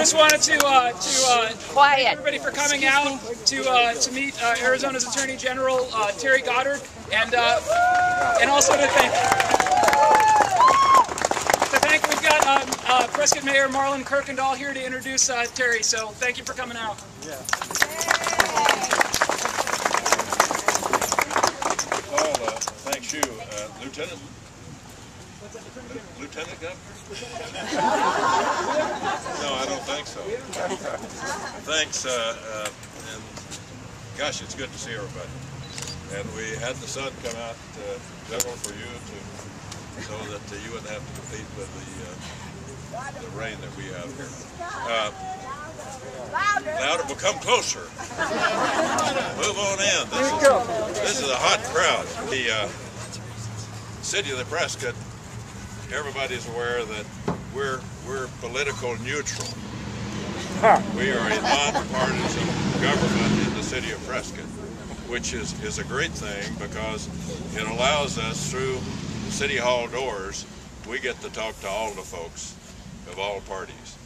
just wanted to thank everybody for coming out to meet Arizona's Attorney General Terry Goddard, and also to thank we've got Prescott Mayor Marlon Kirkendall here to introduce Terry. So thank you for coming out. Yeah. Well, thanks you, Lieutenant. Lieutenant Governor? No, I don't think so. Thanks, and gosh, it's good to see everybody. And we had the sun come out, General, for you so that you wouldn't have to compete with the rain that we have here. Louder, we'll come closer. Move on in. This is a hot crowd. The city of the Prescott, everybody's aware that we're political neutral. We are a nonpartisan government in the city of Prescott, which is a great thing because it allows us, through the City Hall doors, we get to talk to all the folks of all parties.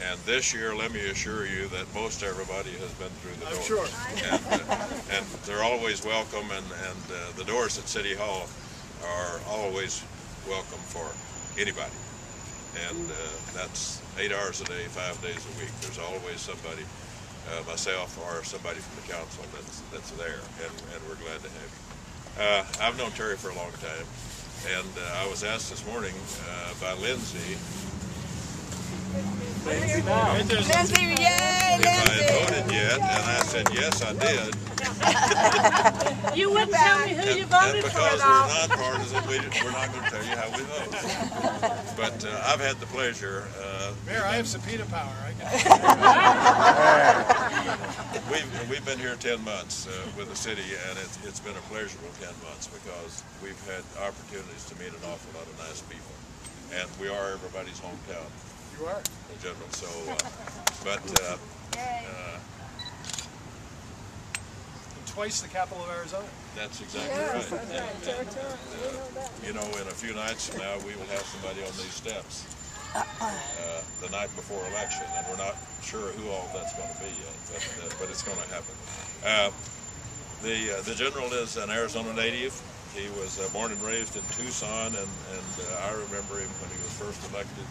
And this year, let me assure you that most everybody has been through the doors. I'm sure. And they're always welcome, and the doors at City Hall are always welcome for anybody. And that's 8 hours a day, 5 days a week. There's always somebody, myself or somebody from the council that's there, and we're glad to have you. I've known Terry for a long time, and I was asked this morning by Lindsay Lindsay, yay, if I had voted yet, and I said yes, I did. You wouldn't tell me who you voted for, because we're nonpartisan, we're not going to tell you how we vote. But I've had the pleasure. Mayor, I have subpoena power. We've been here 10 months with the city, and it's been a pleasurable 10 months because we've had opportunities to meet an awful lot of nice people, and we are everybody's hometown. You are. In general, so, twice the capital of Arizona. That's exactly right. You know, in a few nights from now, we will have somebody on these steps the night before election, and we're not sure who all that's going to be yet, but it's going to happen. The general is an Arizona native. He was born and raised in Tucson, and I remember him when he was first elected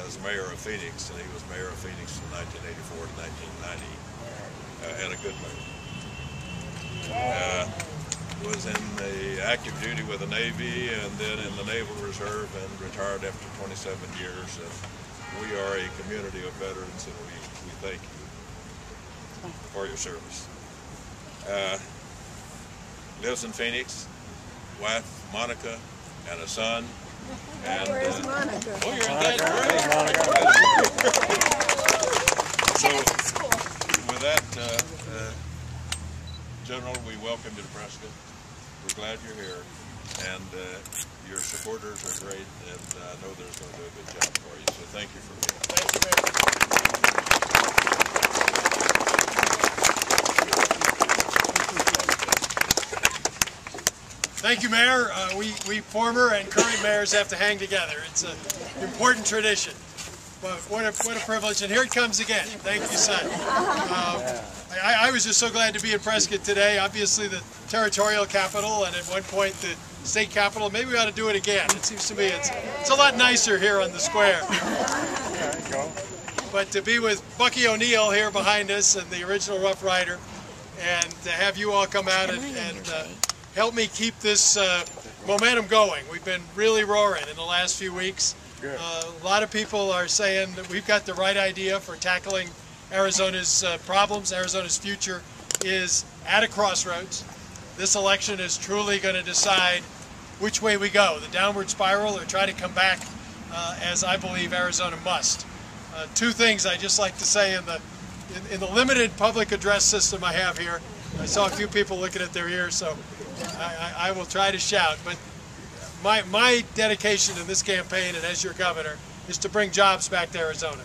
as mayor of Phoenix, and he was mayor of Phoenix from 1984 to 1990, and a good mayor. Was in the active duty with the Navy and then in the Naval Reserve and retired after 27 years. And we are a community of veterans, and we thank you for your service. Lives in Phoenix, wife Monica, and a son. And, where's Monica? Oh, you're in that group. So, with that, General, we welcome you to Prescott. We're glad you're here, and your supporters are great, and I know they're going to do a good job for you. So, thank you for being here. Thank you, Mayor. We former and current mayors have to hang together. It's an important tradition. But what a privilege, and here it comes again. Thank you, son. I was just so glad to be in Prescott today. Obviously the territorial capital, and at one point the state capital. Maybe we ought to do it again. It seems to me it's a lot nicer here on the square. But to be with Bucky O'Neill here behind us, and the original Rough Rider, and to have you all come out and help me keep this momentum going. We've been really roaring in the last few weeks. A lot of people are saying that we've got the right idea for tackling Arizona's problems. Arizona's future is at a crossroads. This election is truly going to decide which way we go, the downward spiral or try to come back, as I believe Arizona must. Two things I just like to say in the limited public address system I have here. I saw a few people looking at their ears, so I will try to shout. But my dedication in this campaign and as your governor is to bring jobs back to Arizona.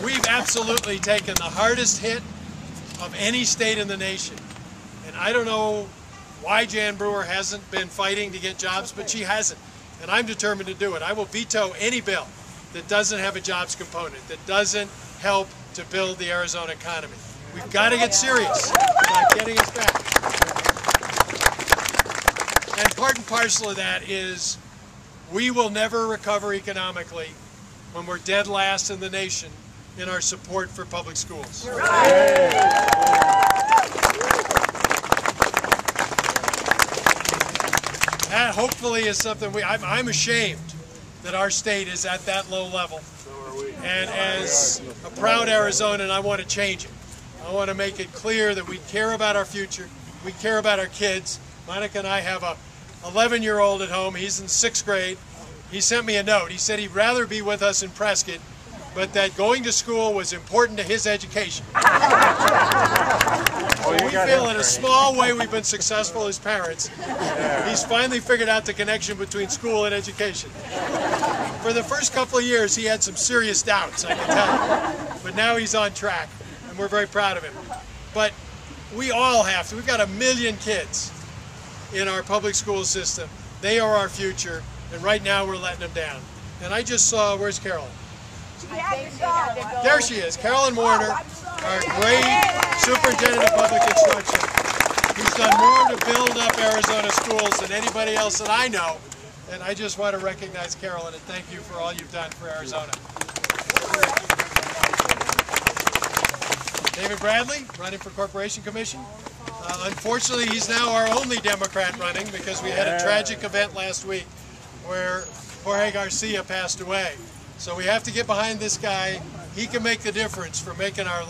We've absolutely taken the hardest hit of any state in the nation. And I don't know why Jan Brewer hasn't been fighting to get jobs, but she hasn't. and I'm determined to do it. I will veto any bill that doesn't have a jobs component, that doesn't help to build the Arizona economy. We've got to get serious about getting us back. And part and parcel of that is we will never recover economically when we're dead last in the nation in our support for public schools. That hopefully is something I'm ashamed that our state is at that low level. And as a proud Arizonan, I want to change it. I want to make it clear that we care about our future, we care about our kids. Monica and I have a 11-year-old at home. He's in 6th grade. He sent me a note. He said he'd rather be with us in Prescott, but that going to school was important to his education. We feel in a small way we've been successful as parents. He's finally figured out the connection between school and education. For the first couple of years, he had some serious doubts, I can tell you. But now he's on track, and we're very proud of him. But we all have to. We've got 1 million kids in our public school system. They are our future, and right now we're letting them down. And I just saw, where's Carolyn? There she is, Carolyn Warner, our great superintendent of public instruction. He's done more to build up Arizona schools than anybody else that I know. And I just want to recognize Carolyn and thank you for all you've done for Arizona. David Bradley, running for Corporation Commission. Unfortunately, he's now our only Democrat running because we had a tragic event last week where Jorge Garcia passed away. So we have to get behind this guy. He can make the difference for making our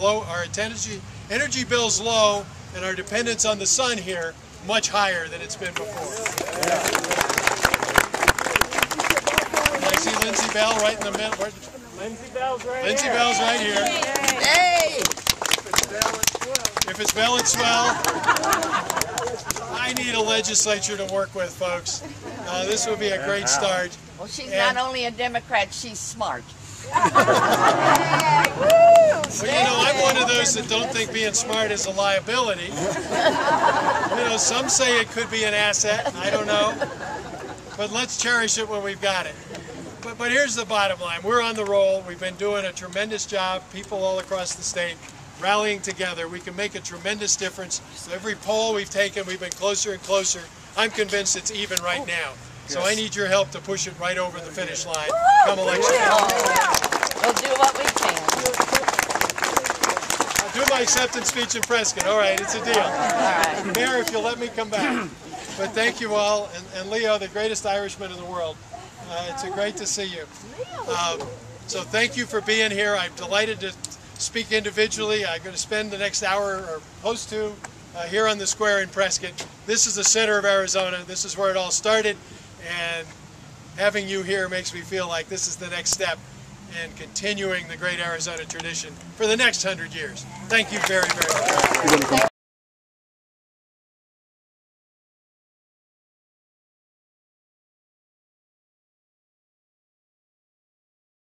energy bills low and our dependence on the sun here much higher than it's been before. I see Lindsay Bell right in the middle. Lindsay Bell's right Lindsay here. Bell's right here. Hey! If it's Bell and Swell, I need a legislature to work with, folks. This would be a great start. Well, she's not only a Democrat, she's smart. Well, you know, I'm one of those that don't think being smart is a liability. You know, some say it could be an asset. I don't know. But let's cherish it when we've got it. But here's the bottom line. We're on the roll. We've been doing a tremendous job. People all across the state rallying together. We can make a tremendous difference. So every poll we've taken, we've been closer and closer. I'm convinced it's even right now. So I need your help to push it right over the finish line come election day. We'll do what we can. I'll do my acceptance speech in Prescott. All right, it's a deal. All right. Mayor, if you'll let me come back. But thank you all. And Leo, the greatest Irishman in the world. It's great to see you. So thank you for being here. I'm delighted to speak individually. I'm going to spend the next hour, or close to, here on the square in Prescott. This is the center of Arizona. This is where it all started. And having you here makes me feel like this is the next step in continuing the great Arizona tradition for the next 100 years. Thank you very, very much.